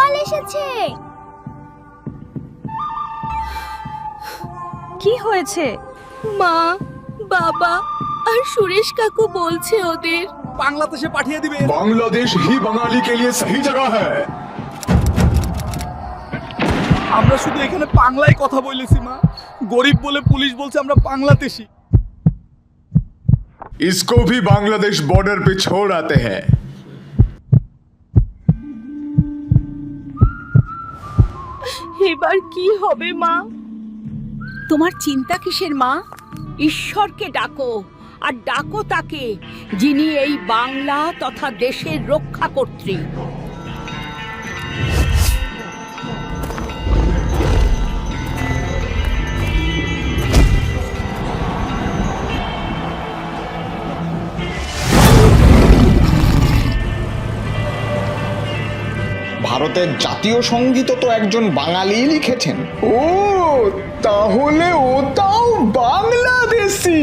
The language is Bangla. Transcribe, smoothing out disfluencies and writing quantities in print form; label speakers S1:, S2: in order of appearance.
S1: কল এসেছে।
S2: কি হয়েছে?
S3: মা, বাবা আর সুরেশ কাকু বলছে ওদের
S4: বাংলাদেশে পাঠিয়ে দিবে।
S5: बांग्लादेश ही बंगाली के लिए सही जगह है।
S4: আমরা শুধু এখানে বাংলায় কথা বলেছি মা। গরিব বলে পুলিশ বলছে আমরা বাংলাদেশি।
S5: इसको भी बांग्लादेश बॉर्डर पे छोड़ आते हैं।
S3: এবার কি হবে মা?
S6: তোমার চিন্তা কিসের মা? ঈশ্বরকে ডাকো, আর ডাকো তাকে যিনি এই বাংলা তথা দেশের রক্ষা কর্ত্রী।
S7: ভারতের জাতীয় সঙ্গীত তো একজন বাঙালি লিখেছেন।
S5: ओ, ताहले ओताओ बांग्लादेशी।